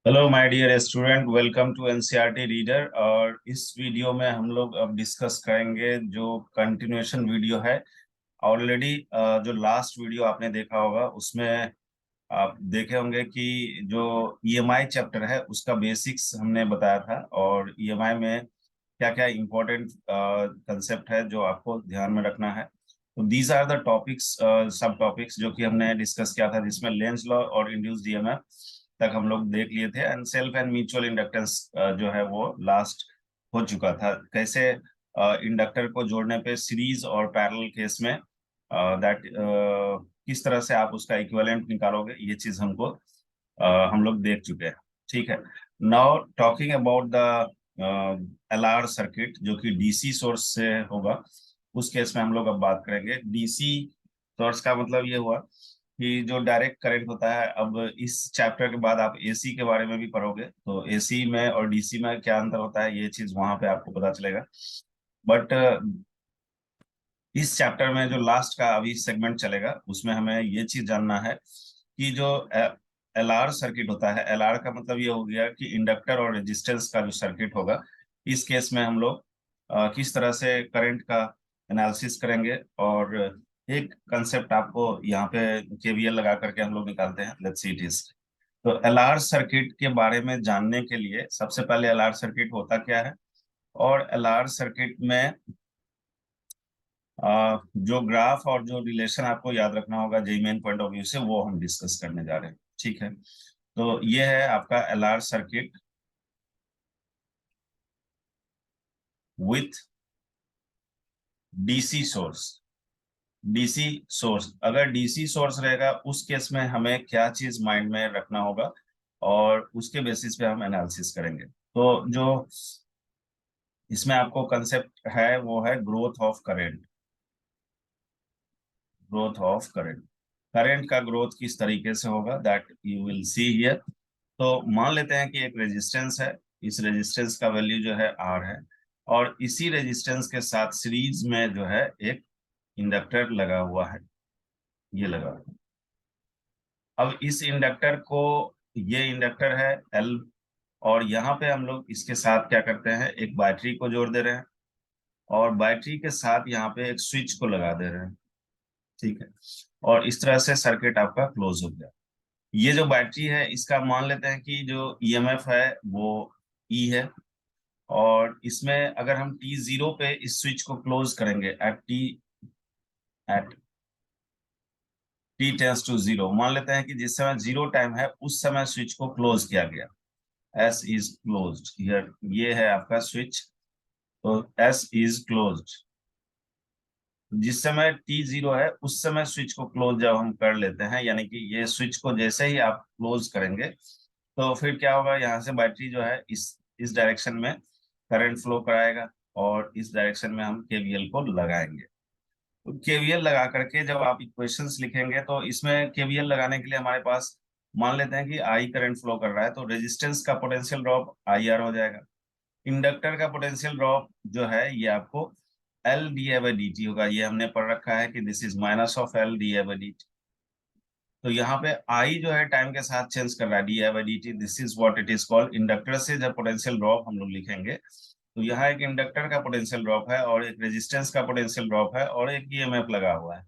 Hello my dear student, welcome to NCERT reader. और इस video में हम लोग अब डिस्कस करेंगे जो कंटिन्यूएशन वीडियो है। ऑलरेडी जो लास्ट वीडियो आपने देखा होगा उसमें आप देखे होंगे कि जो ईएमआई चैप्टर है उसका बेसिक्स हमने बताया था, और ईएमआई में क्या क्या इम्पोर्टेंट कंसेप्ट है जो आपको ध्यान में रखना है। तो दीज आर द टॉपिक्स, सब टॉपिक्स जो कि हमने डिस्कस किया था, जिसमें लेंज लॉ और इंड्यूस्ड ईएमएफ तक हम लोग देख लिए थे, and self and mutual inductance जो है वो लास्ट हो चुका था। कैसे इंडक्टर को जोड़ने पे सीरीज और पैरेलल केस में दैट किस तरह से आप उसका इक्विवेलेंट निकालोगे, ये चीज हमको हम लोग देख चुके हैं। ठीक है। Now talking about the LR circuit जो कि डीसी सोर्स से होगा, उस केस में हम लोग अब बात करेंगे। डीसी सोर्स का मतलब ये हुआ कि जो डायरेक्ट करंट होता है। अब इस चैप्टर के बाद आप एसी के बारे में भी पढ़ोगे, तो एसी में और डीसी में क्या अंतर होता है ये चीज वहां पे आपको पता चलेगा। बट इस चैप्टर में जो लास्ट का अभी सेगमेंट चलेगा उसमें हमें ये चीज जानना है कि जो एलआर सर्किट होता है, एलआर का मतलब ये हो गया कि इंडक्टर और रेजिस्टेंस का जो सर्किट होगा, इस केस में हम लोग किस तरह से करंट का एनालिसिस करेंगे। और एक कंसेप्ट आपको यहाँ पे केवीएल लगा करके हम लोग निकालते हैं। Let's see it is. तो एलआर सर्किट के बारे में जानने के लिए सबसे पहले एलआर सर्किट होता क्या है, और एलआर सर्किट में जो ग्राफ और जो रिलेशन आपको याद रखना होगा JEE Main point of view से, वो हम डिस्कस करने जा रहे हैं। ठीक है। तो ये है आपका LR circuit with DC source. DC source, अगर डीसी सोर्स रहेगा उस केस में हमें क्या चीज माइंड में रखना होगा, और उसके बेसिस पे हम एनालिसिस करेंगे। तो जो इसमें आपको कंसेप्ट है वो है growth of current. Growth of current, current का ग्रोथ किस तरीके से होगा that you will see here. तो मान लेते हैं कि एक रेजिस्टेंस है, इस रेजिस्टेंस का वैल्यू जो है आर है, और इसी रेजिस्टेंस के साथ सीरीज में जो है एक इंडक्टर लगा हुआ है, ये लगा हुआ है। अब इस इंडक्टर को, ये इंडक्टर है एल, और यहाँ पे हम लोग इसके साथ क्या करते हैं, एक बैटरी को जोड़ दे रहे हैं, और बैटरी के साथ यहाँ पे एक स्विच को लगा दे रहे हैं। ठीक है। और इस तरह से सर्किट आपका क्लोज हो गया। ये जो बैटरी है इसका मान लेते हैं कि जो ईएमएफ है वो ई है, और इसमें अगर हम टी जीरो पे इस स्विच को क्लोज करेंगे, at T tends to zero, मान लेते हैं कि जिस समय जीरो टाइम है उस समय स्विच को क्लोज किया गया, एस इज क्लोज्ड हियर, ये है आपका स्विच। तो एस इज क्लोज्ड, जिस समय टी जीरो है उस समय स्विच को क्लोज जब हम कर लेते हैं, यानी कि ये स्विच को जैसे ही आप क्लोज करेंगे तो फिर क्या होगा, यहाँ से बैटरी जो है इस डायरेक्शन में करंट फ्लो कराएगा, और इस डायरेक्शन में हम केवीएल को लगाएंगे। तो केवीएल लगा करके जब आप इक्वेशंस लिखेंगे, तो इसमें केवीएल लगाने के लिए हमारे पास मान लेते हैं कि आई करंट फ्लो कर रहा है, तो रेजिस्टेंस का पोटेंशियल ड्रॉप आई आर हो जाएगा। इंडक्टर का पोटेंशियल ड्रॉप जो है ये आपको L D I by d T होगा। ये हमने पढ़ रखा है कि this is minus of L D I by d T. तो यहाँ पे आई जो है टाइम के साथ चेंज कर रहा है, D I by d t, this is what it is called. Inductor से जब पोटेंशियल ड्रॉप हम लोग लिखेंगे, तो यहाँ एक इंडक्टर का पोटेंशियल ड्रॉप है, और एक रेजिस्टेंस का पोटेंशियल ड्रॉप है, और एक ईएमएफ लगा हुआ है।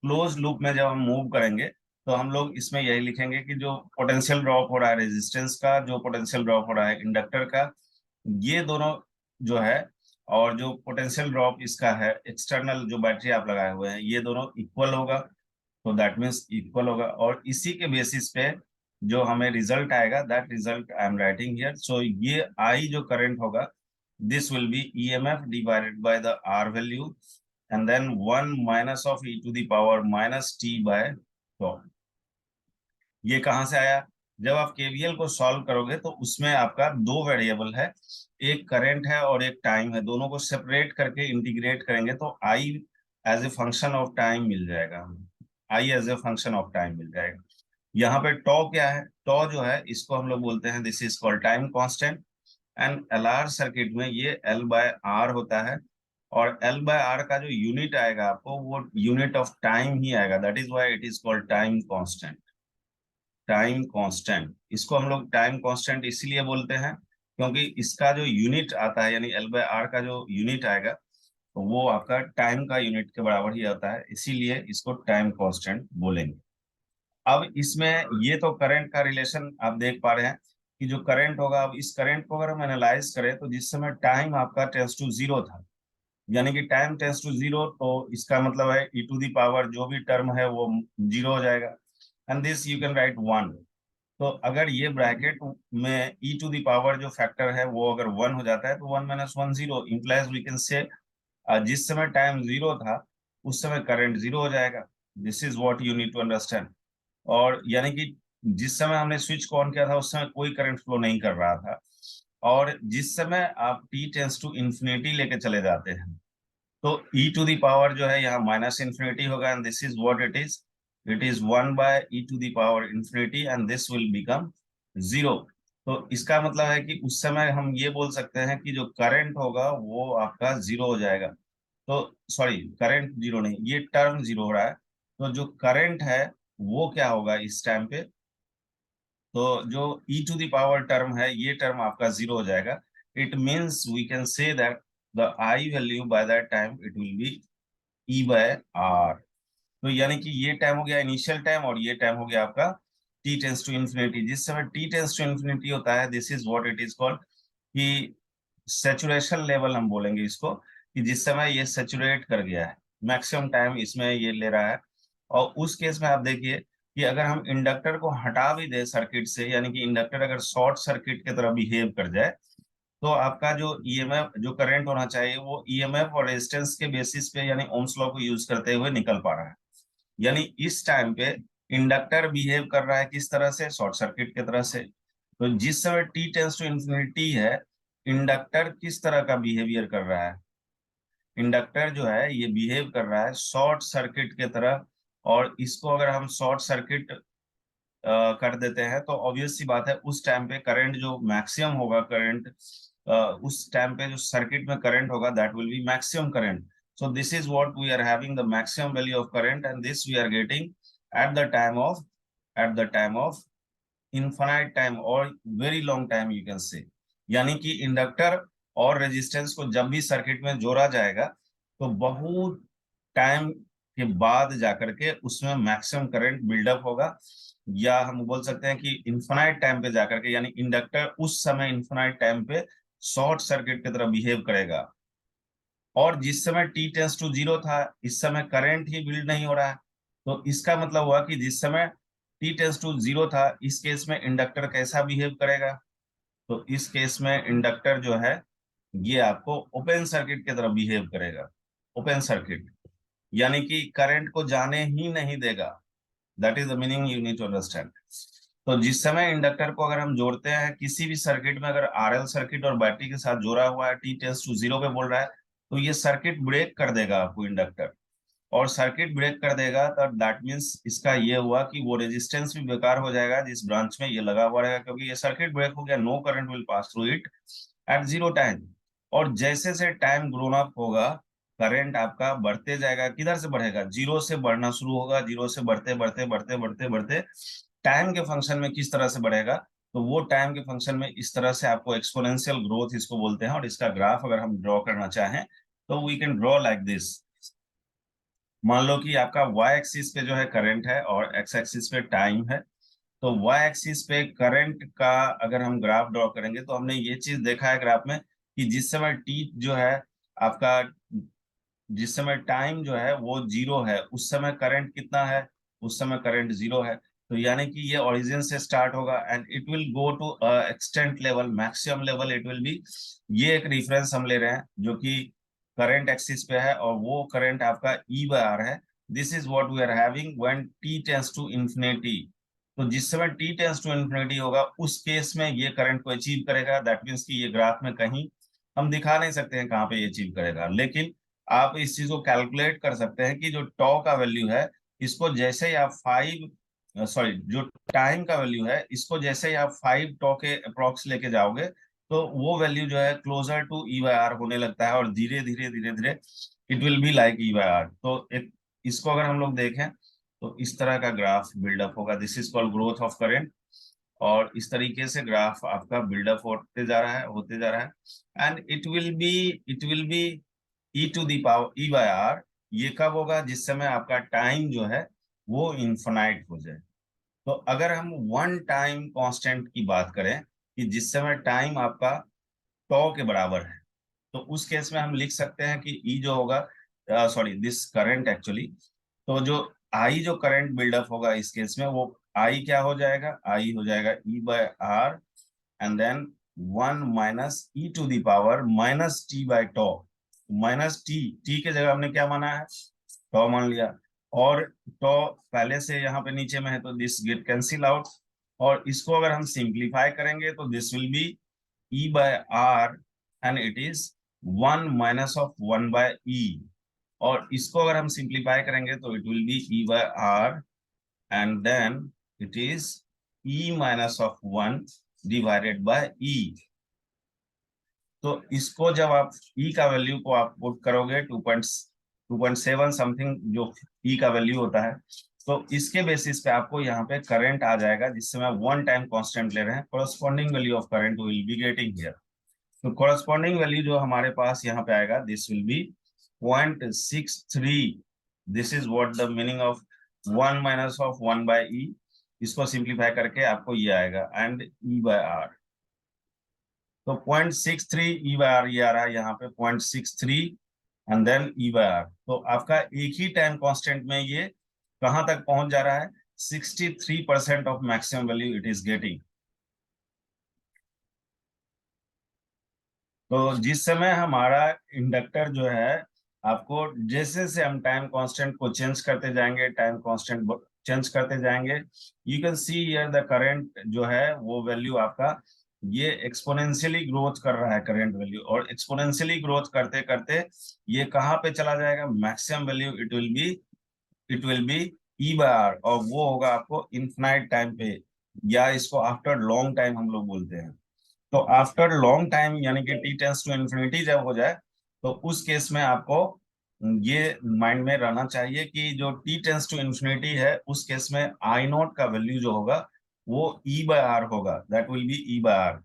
क्लोज लूप में जब हम मूव करेंगे, तो हम लोग इसमें यही लिखेंगे कि जो पोटेंशियल ड्रॉप हो रहा है रेजिस्टेंस का, जो पोटेंशियल ड्रॉप हो रहा है इंडक्टर का, ये दोनों जो है, और जो पोटेंशियल ड्रॉप इसका है एक्सटर्नल जो बैटरी आप लगाए हुए हैं, ये दोनों इक्वल होगा। तो दैट मीन्स इक्वल होगा, और इसी के बेसिस पे जो हमें रिजल्ट आएगा, that result I am writing here. So ये आई जो करंट होगा, this will be EMF divided by the R value, and then one minus of e to the power minus T by tau. ये कहाँ से आया, जब आप KVL को सॉल्व करोगे तो उसमें आपका दो वेरिएबल है, एक करंट है और एक टाइम है, दोनों को सेपरेट करके इंटीग्रेट करेंगे तो I as a function of time मिल जाएगा। I as a function of time मिल जाएगा। यहाँ पे टॉ क्या है, टॉ जो है इसको हम लोग बोलते हैं, this is called time constant. And LR circuit में ये एल बाय आर होता है, और एल बाय आर का जो यूनिट आएगा आपको वो यूनिट ऑफ टाइम ही आएगा, that is why it is called time constant. Time constant. इसको हम लोग टाइम कांस्टेंट इसीलिए बोलते हैं क्योंकि इसका जो यूनिट आता है, यानी L/R का जो यूनिट आएगा, तो वो आपका टाइम का यूनिट के बराबर ही होता है, इसीलिए इसको टाइम कांस्टेंट बोलेंगे। अब इसमें ये तो करंट का रिलेशन आप देख पा रहे हैं कि जो करंट होगा, अब इस करंट को अगर हम एनालाइज करें तो जिस समय टाइम आपका टेंस टू जीरो था, यानी कि टाइम टेंस टू जीरो, तो इसका मतलब है ई टू दी पावर जो भी टर्म है वो जीरो हो जाएगा, and this you can write one. तो अगर ये ब्रैकेट में ई टू दी पावर जो फैक्टर है वो अगर वन हो जाता है तो one minus one zero, implies we can say जिस समय टाइम जीरो था उस समय करंट जीरो हो जाएगा। This is what you need to understand. और यानी कि जिस समय हमने स्विच को ऑन किया था उस समय कोई करंट फ्लो नहीं कर रहा था, और जिस समय आप टी टेंस टू इंफिनिटी लेके चले जाते हैं तो ई टू दी पावर जो है यहाँ माइनस इंफिनिटी होगा, and this is what it is one by e to the power infinity, and this will become zero. तो इसका मतलब है कि उस समय हम ये बोल सकते हैं कि जो करंट होगा वो आपका जीरो हो जाएगा। तो सॉरी, करंट जीरो नहीं, ये टर्म जीरो हो रहा है, तो जो करंट है वो क्या होगा इस टाइम पे, तो जो e to the power term है ये टर्म आपका जीरो हो जाएगा। It means we can say that the I value by that time it will be E by R. तो यानी कि ये टाइम हो गया इनिशियल टाइम और ये टाइम हो गया आपका टी टेंस टू इन्फिनिटी। जिस समय टी टेंस टू इन्फिनिटी होता है, this is what it is called कि सेचुरेशन लेवल हम बोलेंगे इसको, कि जिस समय ये सेचुरेट कर गया है, मैक्सिमम टाइम इसमें ये ले रहा है। और उस केस में आप देखिए कि अगर हम इंडक्टर को हटा भी दे सर्किट से, यानी कि इंडक्टर अगर शॉर्ट सर्किट की तरह बिहेव कर जाए, तो आपका जो ईएमएफ, जो करंट होना चाहिए, वो ईएमएफ और रेजिस्टेंस के बेसिस पे, यानी ओम्स लॉ को यूज करते हुए निकल पा रहा है। यानी इस टाइम पे इंडक्टर बिहेव कर रहा है किस तरह से, शॉर्ट सर्किट की तरह से। तो जिस समय टी टेंस टू इन्फिनिटी है, इंडक्टर किस तरह का बिहेवियर कर रहा है, इंडक्टर जो है ये बिहेव कर रहा है शॉर्ट सर्किट के तरह। और इसको अगर हम शॉर्ट सर्किट कर देते हैं तो ऑब्वियस सी बात है उस टाइम पे करंट जो मैक्सिमम होगा, करंट उस टाइम पे जो सर्किट में करंट होगा that will be maximum current. So this is what we are having the maximum value of current, and this we are getting at the time of infinite time और very long time you can say. यानी कि inductor और resistance को जब भी circuit में जोड़ा जाएगा तो बहुत टाइम के बाद जाकर के उसमें मैक्सिमम करंट बिल्डअप होगा, या हम बोल सकते हैं कि इन्फाइनाइट टाइम पे जाकर के, यानी इंडक्टर उस समय इन्फाइनाइट टाइम पे शॉर्ट सर्किट की तरह बिहेव करेगा। और जिस समय टी टेंस टू जीरो था इस समय करंट ही बिल्ड नहीं हो रहा है, तो इसका मतलब हुआ कि जिस समय टी टेंस टू जीरो था इस केस में इंडक्टर कैसा बिहेव करेगा, तो इस केस में इंडक्टर जो है ये आपको ओपन सर्किट की तरह बिहेव करेगा। ओपन सर्किट यानी कि करंट को जाने ही नहीं देगा, that is the meaning you need to understand. तो जिस समय इंडक्टर को अगर हम जोड़ते हैं किसी भी सर्किट में, अगर आरएल सर्किट और बैटरी के साथ जोड़ा हुआ है, टी टेंस टू जीरो पे बोल रहा है, तो ये सर्किट ब्रेक कर देगा आपको इंडक्टर। और सर्किट ब्रेक कर देगा तो दैट मीन्स इसका ये हुआ कि वो रेजिस्टेंस भी बेकार हो जाएगा जिस ब्रांच में ये लगा हुआ रहेगा, क्योंकि ये सर्किट ब्रेक हो गया, no current will pass through it at zero time. और जैसे से टाइम ग्रोन अप होगा करंट आपका बढ़ते जाएगा, किधर से बढ़ेगा, जीरो से बढ़ना शुरू होगा, जीरो से बढ़ते बढ़ते बढ़ते बढ़ते बढ़ते टाइम के फंक्शन में किस तरह से बढ़ेगा, तो वो टाइम के फंक्शन में इस तरह से आपको एक्सपोनेंशियल ग्रोथ इसको बोलते हैं। और इसका ग्राफ अगर हम ड्रॉ करना चाहें तो we can draw like this. मान लो कि आपका y एक्सिस पे जो है करंट है और x एक्सिस पे टाइम है। तो y एक्सिस पे करंट का अगर हम ग्राफ ड्रॉ करेंगे तो हमने ये चीज देखा है ग्राफ में कि जिस समय t जो है आपका, जिस समय टाइम जो है वो जीरो है उस समय करंट कितना है, उस समय करंट जीरो है। तो यानी कि ये ओरिजिन से स्टार्ट होगा and it will go to extent level, maximum level it will be. ये एक रेफरेंस हम ले रहे हैं जो कि करंट एक्सिस पे है और वो करंट आपका ई बाय आर है। This is what we are having when T tends to infinity. तो जिस समय टी टेंड्स टू इंफिनिटी होगा उस केस में ये करंट को अचीव करेगा। दैट मीन्स कि ये ग्राफ में कहीं हम दिखा नहीं सकते हैं कहाँ पे ये अचीव करेगा, लेकिन आप इस चीज को कैलकुलेट कर सकते हैं कि जो टॉ का वैल्यू है इसको जैसे ही आप फाइव, सॉरी, जो टाइम का वैल्यू है इसको जैसे ही आप 5 टॉ के अप्रोक्स लेके जाओगे तो वो वैल्यू जो है closer to E by R होने लगता है, और धीरे धीरे धीरे धीरे it will be like E by R. तो इसको अगर हम लोग देखें तो इस तरह का ग्राफ बिल्डअप होगा, this is called growth of current. और इस तरीके से ग्राफ आपका बिल्डअप होते जा रहा है and it will be e to the power E by R. ये कब होगा? जिस समय आपका टाइम जो है वो इन्फिनाइट हो जाए। तो अगर हम वन टाइम कांस्टेंट की बात करें कि जिस समय टाइम आपका टॉ के बराबर है, तो उस केस में हम लिख सकते हैं कि ई जो होगा, सॉरी दिस करंट एक्चुअली, तो जो आई जो करंट बिल्डअप होगा इस केस में, वो आई क्या हो जाएगा? आई हो जाएगा E by R and then 1 - e⁻² minus T by tau. Minus T, T के जगह हमने क्या माना है? टॉ मान लिया। और टॉ पहले से यहाँ पे नीचे में है तो दिस गेट कैंसिल आउट। और इसको अगर हम सिंप्लीफाई करेंगे तो this will be E by R and it is 1 - 1/e। और इसको अगर हम सिंप्लीफाई करेंगे तो it will be E by R and then it is e⁻1 divided by E. तो इसको जब आप ई का वैल्यू को आप पुट करोगे 2.7 समथिंग जो ई का वैल्यू होता है, तो इसके बेसिस पे आपको यहाँ पे करंट आ जाएगा, जिससे मैं वन टाइम कांस्टेंट ले रहे हैं। Corresponding value of current will be getting here. तो कोरस्पॉन्डिंग वैल्यू जो हमारे पास यहाँ पे आएगा, this will B 0.63। This is what the meaning of 1 - 1/e। इसको सिंप्लीफाई करके आपको ये आएगा एंड ई बाय आर। तो 0.63 ई बाय आर ये आ रहा है यहाँ पे, 0.63 and then E by R. तो आपका एक ही टाइम कांस्टेंट में ये कहां तक पहुंच जा रहा है? 63% of maximum value it is getting. तो जिस समय हमारा इंडक्टर जो है, आपको जैसे से हम टाइम कांस्टेंट को चेंज करते जाएंगे, टाइम कांस्टेंट चेंज करते जाएंगे, you can see here the current जो है वो वैल्यू आपका ये एक्सपोनेंशियली ग्रोथ कर रहा है करंट वैल्यू। और एक्सपोनेंशियली ग्रोथ करते करते ये कहाँ पे चला जाएगा? Maximum value it will be E by R, और वो होगा आपको इन्फिनाइट टाइम पे, या इसको आफ्टर लॉन्ग टाइम हम लोग बोलते हैं। तो आफ्टर लॉन्ग टाइम यानी कि टी टेंस टू इन्फिनिटी जब हो जाए, तो उस केस में आपको ये माइंड में रहना चाहिए कि जो टी टेंस टू इन्फिनिटी है उस केस में आई नॉट का वैल्यू जो होगा वो ई बाय आर होगा, that will be E by R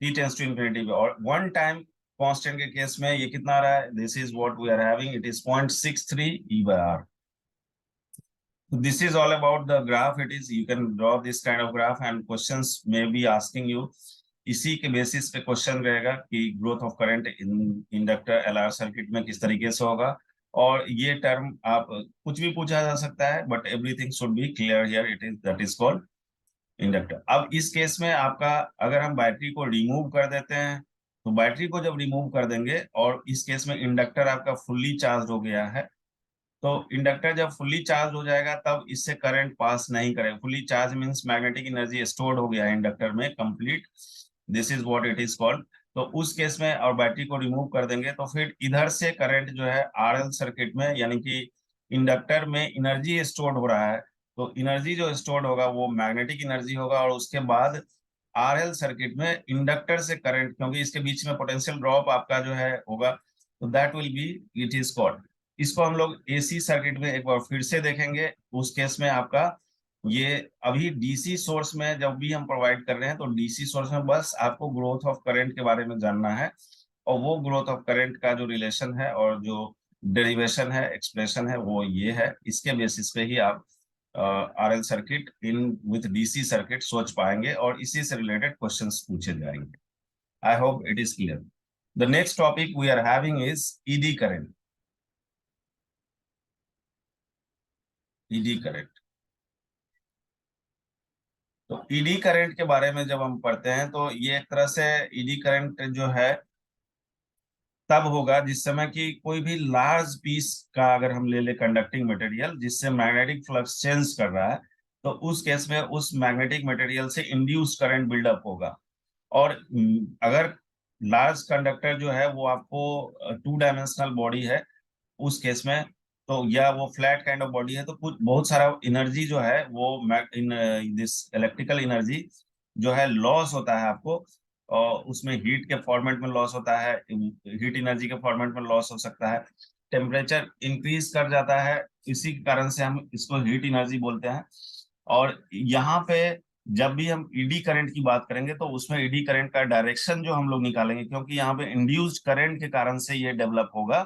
T tends to infinity पे। और वन टाइम कांस्टेंट के केस में ये कितना आ रहा है? This is what we are having, it is 0.63 E by R. So this is all about the graph. It is you can draw this kind of graph and questions may be asking you, इसी के basis पे question रहेगा कि growth of current in inductor LR circuit में किस तरीके से होगा। और ये टर्म आप कुछ भी पूछा जा सकता है, but everything should be clear here, it is that is called inductor. अब इस केस में आपका अगर हम बैटरी को रिमूव कर देते हैं, तो बैटरी को जब रिमूव कर देंगे और इस केस में इंडक्टर आपका फुल्ली चार्ज हो गया है, तो इंडक्टर जब फुल्ली चार्ज हो जाएगा तब इससे करंट पास नहीं करेगा। Fully charge means magnetic energy stored हो गया है इंडक्टर में complete, this is what it is called. तो उस केस में और बैटरी को रिमूव कर देंगे तो फिर इधर से करंट जो है आरएल सर्किट में, यानी कि इंडक्टर में एनर्जी स्टोर्ड हो रहा है, तो एनर्जी जो स्टोर्ड होगा वो मैग्नेटिक एनर्जी होगा। और उसके बाद आरएल सर्किट में इंडक्टर से करंट, क्योंकि इसके बीच में पोटेंशियल ड्रॉप आपका जो है होगा, तो that will B it is called. इसको हम लोग एसी सर्किट में एक बार फिर से देखेंगे। उस केस में आपका ये अभी डीसी सोर्स में जब भी हम प्रोवाइड कर रहे हैं, तो डीसी सोर्स में बस आपको ग्रोथ ऑफ करंट के बारे में जानना है, और वो ग्रोथ ऑफ करंट का जो रिलेशन है और जो डेरिवेशन है, एक्सप्रेशन है, वो ये है। इसके बेसिस पे ही आप RL circuit in with DC circuit सोच पाएंगे और इसी से रिलेटेड क्वेश्चंस पूछे जाएंगे। I hope it is clear. The next topic we are having is eddy current. Eddy current, तो ईडी करंट के बारे में जब हम पढ़ते हैं तो ये एक तरह से ईडी करंट जो है तब होगा जिस समय कि कोई भी लार्ज पीस का अगर हम ले ले कंडक्टिंग मटेरियल जिससे मैग्नेटिक फ्लक्स चेंज कर रहा है, तो उस केस में उस मैग्नेटिक मटेरियल से इंड्यूस करंट बिल्डअप होगा। और अगर लार्ज कंडक्टर जो है वो आपको टू डायमेंशनल बॉडी है उस केस में, तो या वो फ्लैट काइंड ऑफ बॉडी है, तो कुछ बहुत सारा एनर्जी जो है वो इन दिस इलेक्ट्रिकल एनर्जी जो है लॉस होता है आपको। और उसमें हीट के फॉर्मेट में लॉस होता है, हीट एनर्जी के फॉर्मेट में लॉस हो सकता है। टेम्परेचर इंक्रीज कर जाता है इसी कारण से हम इसको हीट एनर्जी बोलते हैं। और यहाँ पे जब भी हम ईडी करंट की बात करेंगे तो उसमें ईडी करंट का डायरेक्शन जो हम लोग निकालेंगे, क्योंकि यहाँ पे इंड्यूस्ड करंट के कारण से ये डेवलप होगा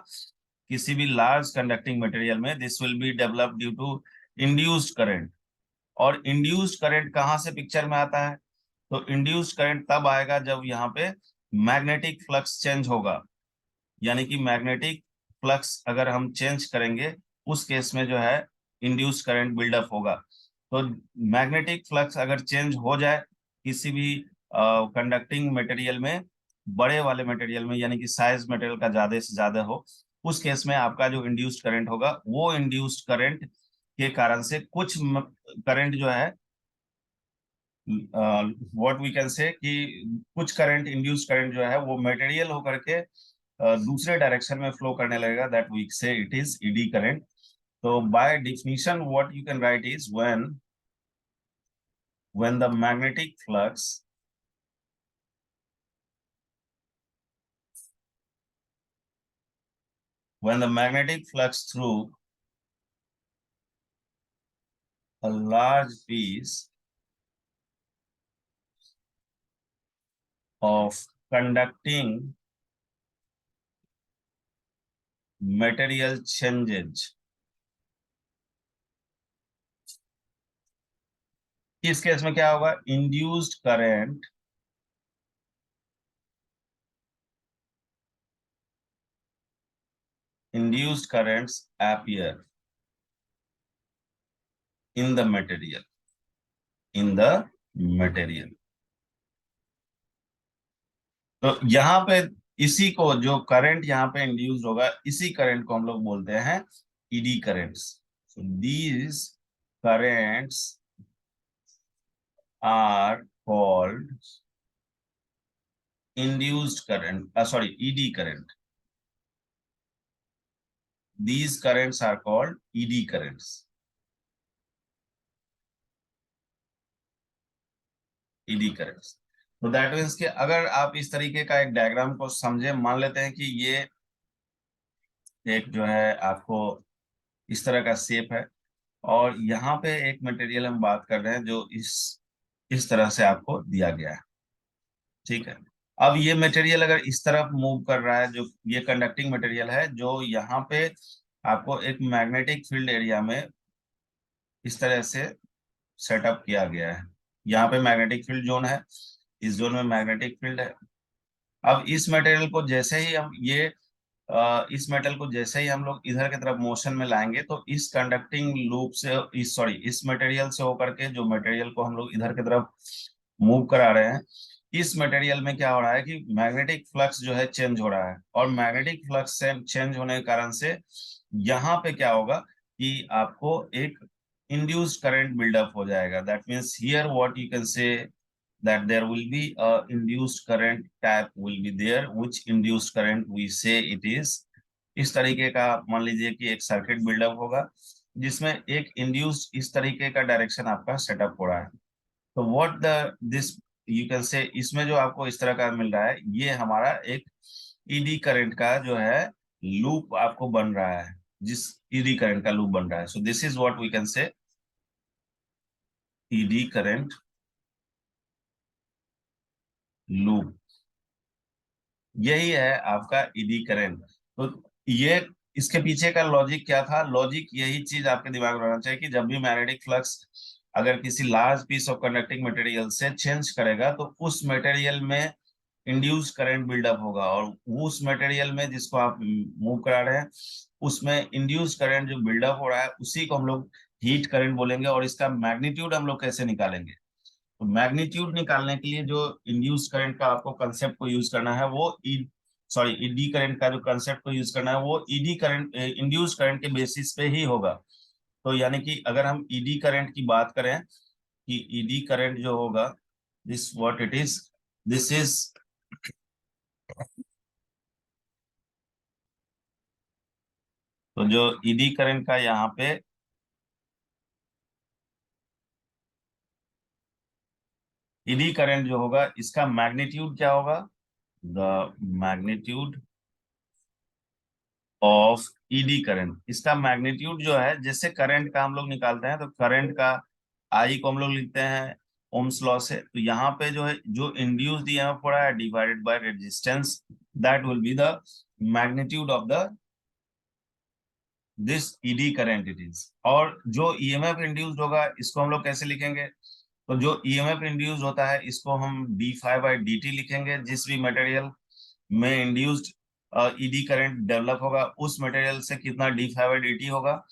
किसी भी लार्ज कंडक्टिंग मटेरियल में, this will be develop due to induced current. और इंड्यूस्ड करंट कहाँ से पिक्चर में आता है? तो इंड्यूस्ड करंट तब आएगा जब यहाँ पे मैग्नेटिक फ्लक्स चेंज होगा, यानी कि मैग्नेटिक फ्लक्स अगर हम चेंज करेंगे उस केस में जो है इंड्यूस्ड करंट बिल्डअप होगा। तो मैग्नेटिक फ्लक्स अगर चेंज हो जाए किसी भी कंडक्टिंग मटेरियल में, बड़े वाले मटेरियल में, यानी कि साइज मटेरियल का ज्यादा से ज्यादा हो, उस केस में आपका जो इंड्यूस्ड करंट होगा वो इंड्यूस्ड करंट के कारण से कुछ करंट जो है, व्हाट वी कैन से कि कुछ करंट, इंड्यूस्ड करंट जो है वो मटेरियल होकर के दूसरे डायरेक्शन में फ्लो करने लगेगा, दैट वी से इट इज ईडी करंट। तो by definition what you can right is when the magnetic flux when the magnetic flux through a large piece of conducting material changes, इस case में क्या होगा? induced currents appear in the material। तो यहाँ पे इसी को, जो करंट यहाँ पे इंड्यूस होगा, इसी करंट को हम लोग बोलते हैं eddy currents. So these currents are called induced current, sorry, ED current. These currents are called ED currents. ED currents. तो दैट मीन्स कि अगर आप इस तरीके का एक डायग्राम को समझे, मान लेते हैं कि ये एक जो है आपको इस तरह का शेप है, और यहाँ पे एक मटेरियल हम बात कर रहे हैं जो इस तरह से आपको दिया गया है, ठीक है। अब ये मटेरियल अगर इस तरफ मूव कर रहा है, जो ये कंडक्टिंग मटेरियल है, जो यहाँ पे आपको एक मैग्नेटिक फील्ड एरिया में इस तरह से सेटअप किया गया है। यहाँ पे मैग्नेटिक फील्ड जोन है, इस जोन में मैग्नेटिक फील्ड है। अब इस मटेरियल को जैसे ही हम इस मेटल को जैसे ही हम लोग इधर की तरफ मोशन में लाएंगे, तो इस कंडक्टिंग लूप से, इस मटेरियल से होकर के, जो मटेरियल को हम लोग इधर की तरफ मूव करा रहे हैं, इस मटेरियल में क्या हो रहा है कि मैग्नेटिक फ्लक्स जो है चेंज हो रहा है। और मैग्नेटिक फ्लक्स से चेंज होने के कारण से यहाँ पे क्या होगा कि आपको एक इंड्यूस्ड करंट बिल्डअप हो जाएगा। That means here what you can से that there will be a induced current tap will be there, which induced current we say it is। इस तरीके का मान लीजिए कि एक सर्किट बिल्डअप होगा जिसमें एक इंड्यूस्ड इस तरीके का डायरेक्शन आपका सेटअप हो रहा है। तो what the this you can से, इसमें जो आपको इस तरह का मिल रहा है, ये हमारा एक ईडी करंट का जो है लूप आपको बन रहा है, जिस ईडी करंट का लूप बन रहा है। So this is what we can say eddy current loop, यही है आपका ईडी करंट। तो ये इसके पीछे का लॉजिक क्या था? लॉजिक यही चीज आपके दिमाग में रहना चाहिए कि जब भी मैग्नेटिक फ्लक्स अगर किसी large piece of conducting material से चेंज करेगा, तो उस मटेरियल में इंड्यूस करंट बिल्डअप होगा, और उस मटेरियल में जिसको आप मूव करा रहे हैं, उसमें इंड्यूस करंट जो बिल्डअप हो रहा है उसी को हम लोग हीट करंट बोलेंगे। और इसका मैग्नीट्यूड हम लोग कैसे निकालेंगे? तो मैग्नीट्यूड निकालने के लिए जो इंड्यूस करंट का आपको कंसेप्ट को यूज करना है, वो ईडी करंट का जो कंसेप्ट को यूज करना है वो ईडी करंट, इंड्यूस करंट के बेसिस पे ही होगा। तो यानी कि अगर हम ईडी करंट की बात करें कि ईडी करंट जो होगा, this what it is, this is, तो जो ईडी करंट का यहाँ पे ईडी करंट जो होगा, इसका मैग्नीट्यूड क्या होगा? The magnitude of eddy current, इसका मैग्नीट्यूड जो है, जैसे करंट का हम लोग निकालते हैं तो करंट का आई को हम लोग लिखते हैं ओम्स लॉ से, तो यहाँ पे जो है जो इंड्यूस्ड ईएमएफ हो रहा है divided by resistance, that will be the magnitude of the this eddy current it is. और जो ईएमएफ इंड्यूस्ड होगा इसको हम लोग कैसे लिखेंगे, तो जो ईएमएफ इंड्यूस्ड होता है इसको हम D five by d T लिखेंगे। जिस भी मटेरियल में इंड्यूस्ड ईडी करंट डेवलप होगा उस मटेरियल से कितना D five by d T होगा,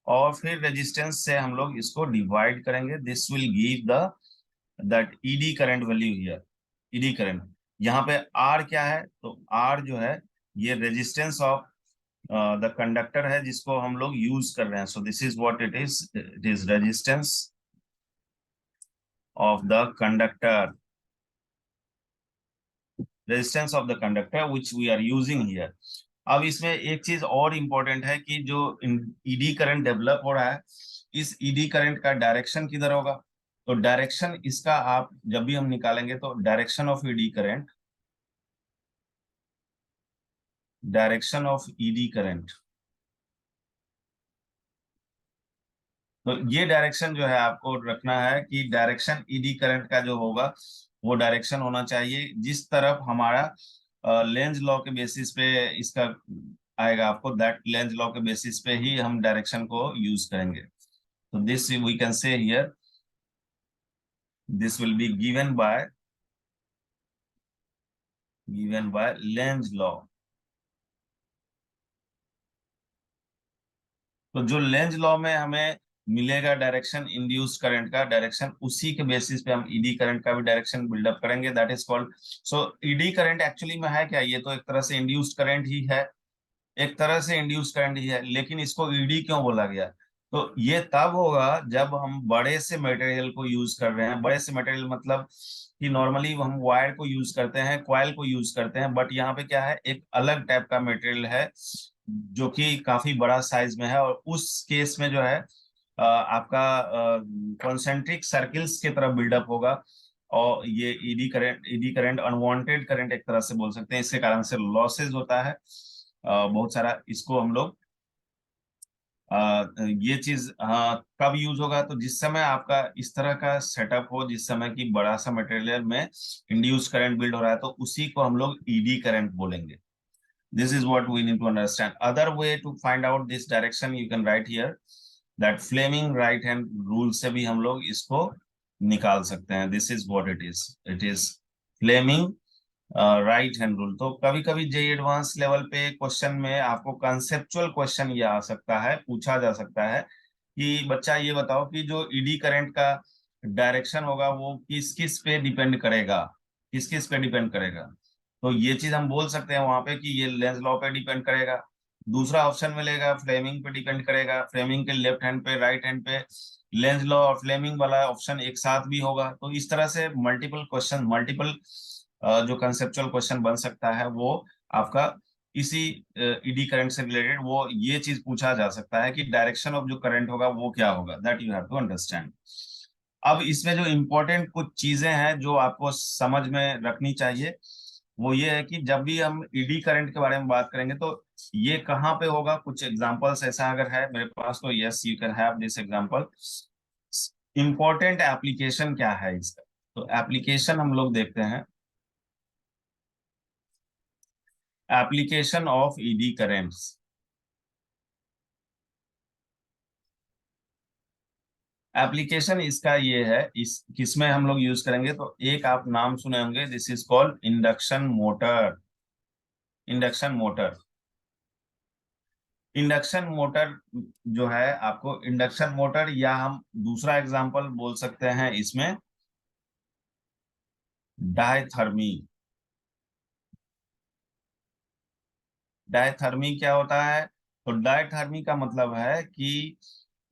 और फिर रेजिस्टेंस से हम लोग इसको डिवाइड करेंगे, this will give the that eddy current value here. Eddy current यहाँ पे आर क्या है, तो आर जो है ये रेजिस्टेंस ऑफ द कंडक्टर है जिसको हम लोग यूज कर रहे हैं। So this is what it is resistance of the conductor, resistance of the conductor which we are using here. अब इसमें एक चीज और इम्पोर्टेंट है कि जो ईडी करंट डेवलप हो रहा है इस ईडी करंट का डायरेक्शन किधर होगा, तो डायरेक्शन इसका आप जब भी हम निकालेंगे तो direction of eddy current, direction of ED current, तो ये डायरेक्शन जो है आपको रखना है कि डायरेक्शन ईडी करंट का जो होगा वो डायरेक्शन होना चाहिए जिस तरफ हमारा लेंज लॉ के बेसिस पे इसका आएगा, आपको दैट लेंज लॉ के बेसिस पे ही हम डायरेक्शन को यूज करेंगे। तो this we can say here, this will be given by Lenz law. तो जो लेंज लॉ में हमें मिलेगा डायरेक्शन इंड्यूस्ड करंट का डायरेक्शन, उसी के बेसिस पे हम ईडी करंट का भी डायरेक्शन बिल्डअप करेंगे, that is called. So eddy current actually में है क्या, ये तो एक तरह से इंड्यूस्ड करंट ही है, एक तरह से इंड्यूस करंट ही है, लेकिन इसको ईडी क्यों बोला गया, तो ये तब होगा जब हम बड़े से मटेरियल को यूज कर रहे हैं। बड़े से मटेरियल मतलब कि नॉर्मली हम वायर को यूज करते हैं, कॉइल को यूज करते हैं, बट यहाँ पे क्या है एक अलग टाइप का मटेरियल है जो कि काफी बड़ा साइज में है, और उस केस में जो है आपका कॉन्सेंट्रिक सर्किल्स की तरफ बिल्डअप होगा, और ये ईडी करंट अनवांटेड करंट एक तरह से बोल सकते हैं, इसके कारण से लॉसेज होता है बहुत सारा। इसको हम लोग ये चीज कब यूज होगा, तो जिस समय आपका इस तरह का सेटअप हो, जिस समय की बड़ा सा मटेरियल में इंड्यूस करंट बिल्ड हो रहा है, तो उसी को हम लोग ईडी करंट बोलेंगे। This is what we need to understand. Other way to find out this direction you can write here that Fleming right hand rule से भी हम लोग इसको निकाल सकते हैं। This is what it is Fleming right hand rule. तो कभी कभी जे एडवांस लेवल पे क्वेश्चन में आपको कंसेप्चुअल क्वेश्चन ये आ सकता है, पूछा जा सकता है कि बच्चा ये बताओ कि जो ईडी करंट का डायरेक्शन होगा वो किस किस पे डिपेंड करेगा, किस किस पे डिपेंड करेगा। तो ये चीज हम बोल सकते हैं वहां पे कि ये लेंज लॉ पे डिपेंड करेगा। दूसरा ऑप्शन मिलेगा फ्लेमिंग पे डिपेंड करेगा, फ्लेमिंग के लेफ्ट हैंड पे राइट हैंड पे लेंज लॉ और फ्लेमिंग वाला ऑप्शन एक साथ भी होगा। तो इस तरह से मल्टीपल क्वेश्चन, मल्टीपल जो कंसेप्चुअल क्वेश्चन बन सकता है वो आपका इसी ईडी करंट से रिलेटेड, वो ये चीज पूछा जा सकता है कि डायरेक्शन ऑफ जो करंट होगा वो क्या होगा, that you have to understand. अब इसमें जो इम्पोर्टेंट कुछ चीजें हैं जो आपको समझ में रखनी चाहिए, वो ये है कि जब भी हम ईडी करंट के बारे में बात करेंगे तो ये कहाँ पे होगा, कुछ एग्जांपल्स ऐसा अगर है मेरे पास तो yes you can have this example. Important application क्या है इसका, तो एप्लीकेशन हम लोग देखते हैं, application of ED currents. Application इसका ये है, इस किसमें हम लोग यूज करेंगे, तो एक आप नाम सुने होंगे, this is called induction motor. Induction motor, induction motor जो है आपको इंडक्शन मोटर, या हम दूसरा एग्जांपल बोल सकते हैं इसमें डायथर्मी। डायथर्मी क्या होता है, तो डायथर्मी का मतलब है कि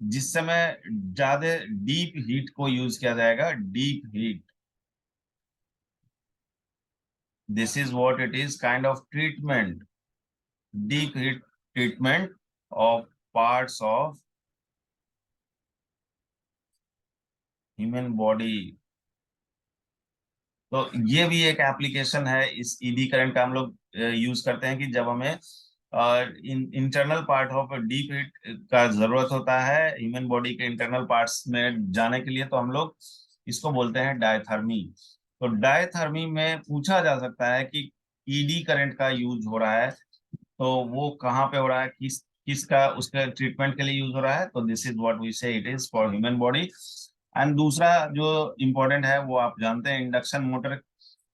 जिस समय ज्यादा डीप हीट को यूज किया जाएगा, deep heat, this is what it is, kind of treatment, deep heat treatment of parts of human body। तो ये भी एक एप्लीकेशन है इस ईडी करंट का, हम लोग यूज करते हैं कि जब हमें internal part of deep heat का जरूरत होता है ह्यूमन बॉडी के इंटरनल पार्ट्स में जाने के लिए, तो हम लोग इसको बोलते हैं डायथर्मी। तो डायथर्मी में पूछा जा सकता है कि ईडी करंट का यूज हो रहा है, तो वो कहाँ पे हो रहा है, किसका उसके ट्रीटमेंट के लिए यूज हो रहा है, तो दिस इज व्हाट वी से it is for human body. And दूसरा जो इम्पोर्टेंट है वो आप जानते हैं, इंडक्शन मोटर।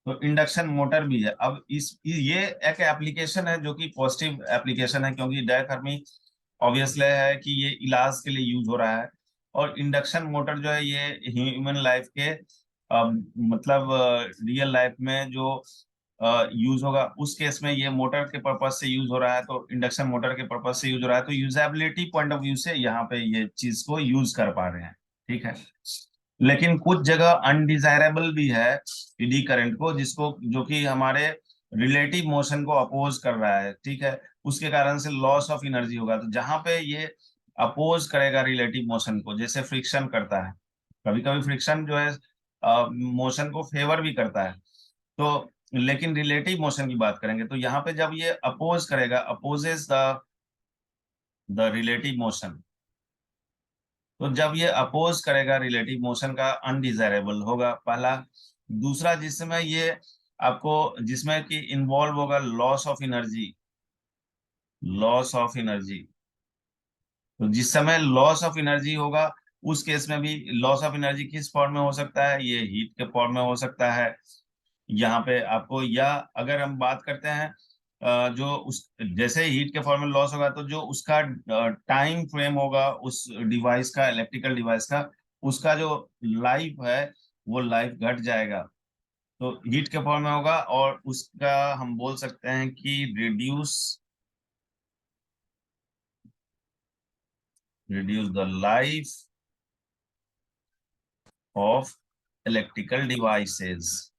तो इंडक्शन मोटर भी है। अब ये एक एप्लीकेशन है जो कि पॉजिटिव एप्लीकेशन है, क्योंकि डायथर्मी ऑब्वियसली है कि ये इलाज के लिए यूज हो रहा है। और इंडक्शन मोटर जो है ये ह्यूमन लाइफ के मतलब रियल लाइफ में जो यूज होगा उस केस में ये मोटर के पर्पज से यूज हो रहा है, तो इंडक्शन मोटर के पर्पज से यूज हो रहा है, तो यूजेबिलिटी पॉइंट ऑफ व्यू से यहाँ पे ये चीज को यूज कर पा रहे हैं। ठीक है। लेकिन कुछ जगह अनडिजायरेबल भी है ईडी करंट को, जिसको जो कि हमारे रिलेटिव मोशन को अपोज कर रहा है। ठीक है। उसके कारण से लॉस ऑफ एनर्जी होगा। तो जहां पे ये अपोज करेगा रिलेटिव मोशन को, जैसे फ्रिक्शन करता है, कभी कभी फ्रिक्शन जो है मोशन को फेवर भी करता है, तो लेकिन रिलेटिव मोशन की बात करेंगे तो यहाँ पे जब ये अपोज करेगा, अपोजेस द रिलेटिव मोशन, तो जब ये अपोज करेगा रिलेटिव मोशन का, अनडिजायरेबल होगा पहला। दूसरा, जिसमें ये आपको जिसमें कि इन्वॉल्व होगा loss of energy, loss of energy. तो जिस समय लॉस ऑफ एनर्जी होगा उस केस में भी लॉस ऑफ एनर्जी किस फॉर्म में हो सकता है, ये हीट के फॉर्म में हो सकता है यहाँ पे आपको। या अगर हम बात करते हैं जो उस जैसे हीट के फॉर्म में लॉस होगा, तो जो उसका टाइम फ्रेम होगा उस डिवाइस का, इलेक्ट्रिकल डिवाइस का, उसका जो लाइफ है वो लाइफ घट जाएगा। तो हीट के फॉर्म में होगा और उसका हम बोल सकते हैं कि reduce the life of electrical devices.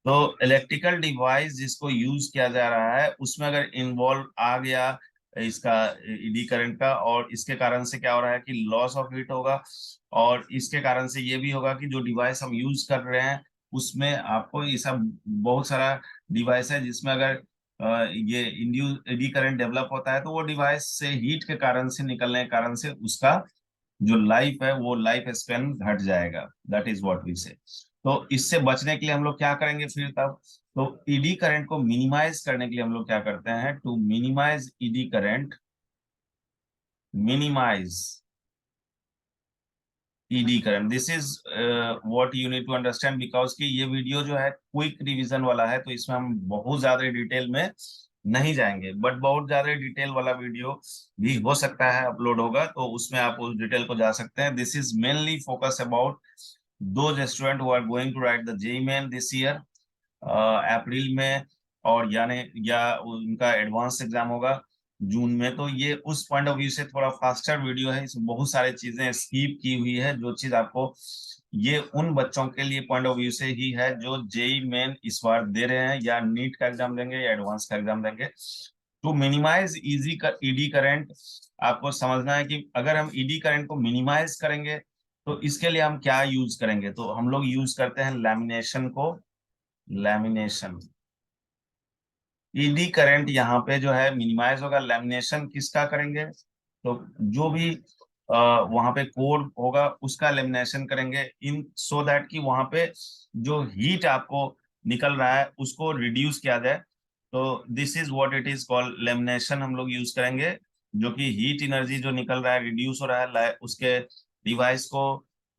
तो इलेक्ट्रिकल डिवाइस जिसको यूज किया जा रहा है उसमें अगर इन्वॉल्व आ गया इसका ईडी करंट का, और इसके कारण से क्या हो रहा है कि लॉस ऑफ हीट होगा, और इसके कारण से ये भी होगा कि जो डिवाइस हम यूज कर रहे हैं उसमें आपको ये सब बहुत सारा डिवाइस है जिसमें अगर ये इंड्यूस ईडी करंट डेवलप होता है, तो वो डिवाइस से हीट के कारण से निकलने के कारण से उसका जो लाइफ है वो लाइफ स्पेन घट जाएगा। दैट इज व्हाट वी से। तो इससे बचने के लिए हम लोग क्या करेंगे फिर तब, तो ईडी करंट को मिनिमाइज करने के लिए हम लोग क्या करते हैं, to minimize eddy current, minimize eddy current, this is what you need to understand, because कि ये वीडियो जो है क्विक रिवीजन वाला है, तो इसमें हम बहुत ज्यादा डिटेल में नहीं जाएंगे, बट बहुत ज्यादा डिटेल वाला वीडियो भी हो सकता है अपलोड होगा, तो उसमें आप उस डिटेल को जा सकते हैं। This is mainly focus about those student who are going to write the JEE Main this year April में, और यानी या उनका एडवांस एग्जाम होगा जून में। तो ये उस पॉइंट ऑफ व्यू से थोड़ा फास्टर वीडियो है, इसमें बहुत सारी चीजें स्कीप की हुई है, जो चीज आपको ये उन बच्चों के लिए पॉइंट ऑफ व्यू से ही है जो जेई मेन इस बार दे रहे हैं, या नीट का एग्जाम देंगे या एडवांस का एग्जाम देंगे। टू मिनिमाइज इजी का ईडी करंट, आपको समझना है कि अगर हम ईडी करंट को मिनिमाइज करेंगे तो इसके लिए हम क्या यूज करेंगे, तो हम लोग यूज करते हैं लैमिनेशन को, लैमिनेशन। ईडी करंट यहाँ पे जो है मिनिमाइज होगा, लैमिनेशन किसका करेंगे, तो जो भी वहां पे कोर होगा उसका लेमिनेशन करेंगे, इन सो दैट कि वहां पे जो हीट आपको निकल रहा है उसको रिड्यूस किया जाए। तो this is what it is called lamination, हम लोग यूज करेंगे, जो कि हीट एनर्जी जो निकल रहा है रिड्यूस हो रहा है उसके डिवाइस को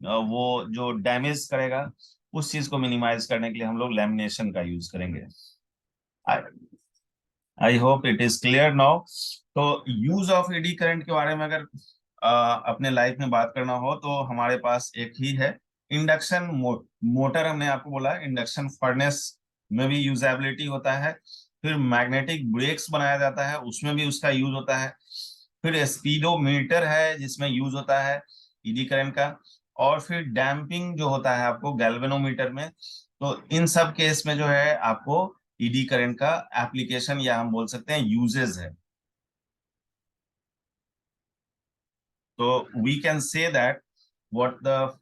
वो जो डैमेज करेगा उस चीज को मिनिमाइज करने के लिए हम लोग लेमिनेशन का यूज करेंगे। आई hope it is clear now. तो यूज ऑफ ईडी करंट के बारे में अगर अपने लाइफ में बात करना हो तो हमारे पास एक ही है, इंडक्शन मोटर। हमने आपको बोला इंडक्शन फर्नेस में भी यूजेबिलिटी होता है, फिर मैग्नेटिक ब्रेक्स बनाया जाता है उसमें भी उसका यूज होता है, फिर स्पीडोमीटर है जिसमें यूज होता है ईडी करंट का, और फिर डैम्पिंग जो होता है आपको गैल्वेनोमीटर में। तो इन सब केस में जो है आपको ईडी करंट का एप्लीकेशन या हम बोल सकते हैं यूजेस है। तो we can say that what the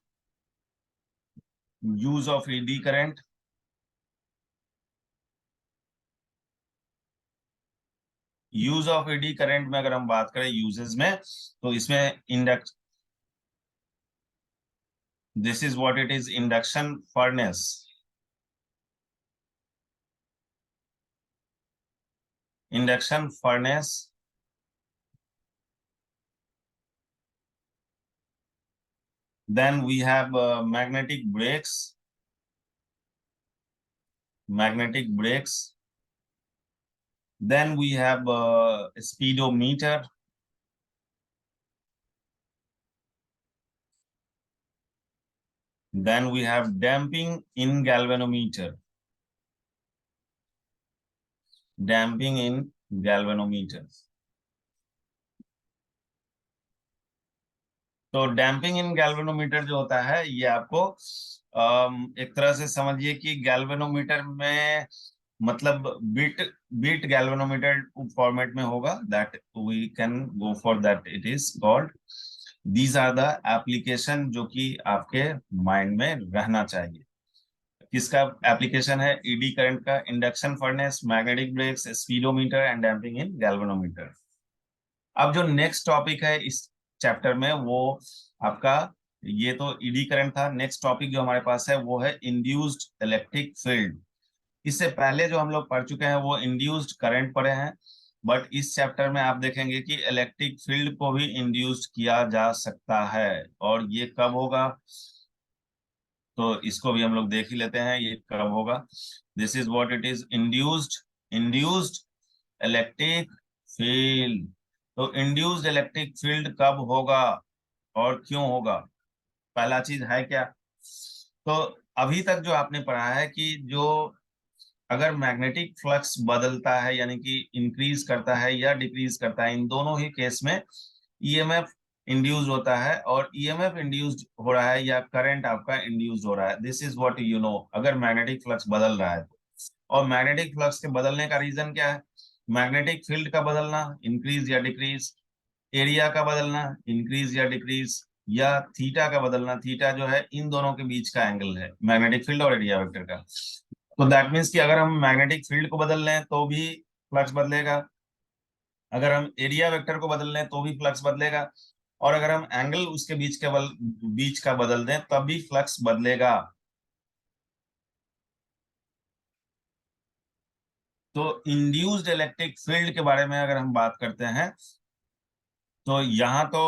use of ED current, use of eddy current में अगर हम बात करें यूजेस में, तो इसमें induct this is what it is, induction furnace, induction furnace, then we have magnetic brakes, magnetic brakes, then we have speedometer, then we have damping in galvanometer, damping in galvanometer. तो damping in galvanometer जो होता है ये आपको एक तरह से समझिए कि गैल्वेनोमीटर में मतलब बीट बीट गैल्वेनोमीटर फॉर्मेट में होगा, that we can go for that, it is called, these are the application जो कि आपके माइंड में रहना चाहिए। किसका एप्लीकेशन है? ईडी करंट का, induction furnace, magnetic brakes, speedometer and damping in galvanometer. अब जो नेक्स्ट टॉपिक है इस चैप्टर में वो आपका, ये तो ईडी करंट था, नेक्स्ट टॉपिक जो हमारे पास है वो है इंड्यूस्ड इलेक्ट्रिक फील्ड। इससे पहले जो हम लोग पढ़ चुके हैं वो इंड्यूस्ड करंट पढ़े हैं, बट इस चैप्टर में आप देखेंगे कि इलेक्ट्रिक फील्ड को भी इंड्यूस्ड किया जा सकता है, और ये कब होगा तो इसको भी हम लोग देख ही लेते हैं ये कब होगा। This is what it is, induced, induced electric field. तो इंड्यूस्ड इलेक्ट्रिक फील्ड कब होगा और क्यों होगा? पहला चीज है क्या? तो अभी तक जो आपने पढ़ा है कि जो अगर मैग्नेटिक फ्लक्स बदलता है यानी कि इंक्रीज करता है या डिक्रीज करता है, इन दोनों ही केस में ईएमएफ इंड्यूस होता है, और ईएमएफ इंड्यूस्ड हो रहा है या करंट आपका इंड्यूस्ड हो रहा है, this is what you know, अगर मैग्नेटिक फ्लक्स बदल रहा है तो। और मैग्नेटिक फ्लक्स के बदलने का रीजन क्या है? मैग्नेटिक फील्ड का बदलना, इंक्रीज या डिक्रीज, एरिया का बदलना, इंक्रीज या डिक्रीज, या थीटा का बदलना, थीटा जो है इन दोनों के बीच का एंगल है मैग्नेटिक फील्ड और एरिया वेक्टर का। तो दैट मीन्स कि अगर हम मैग्नेटिक फील्ड को बदल लें तो भी फ्लक्स बदलेगा, अगर हम एरिया वेक्टर को बदल लें तो भी फ्लक्स बदलेगा, और अगर हम एंगल उसके बीच का बदल दें तब भी फ्लक्स बदलेगा। तो इंड्यूस्ड इलेक्ट्रिक फील्ड के बारे में अगर हम बात करते हैं तो यहाँ तो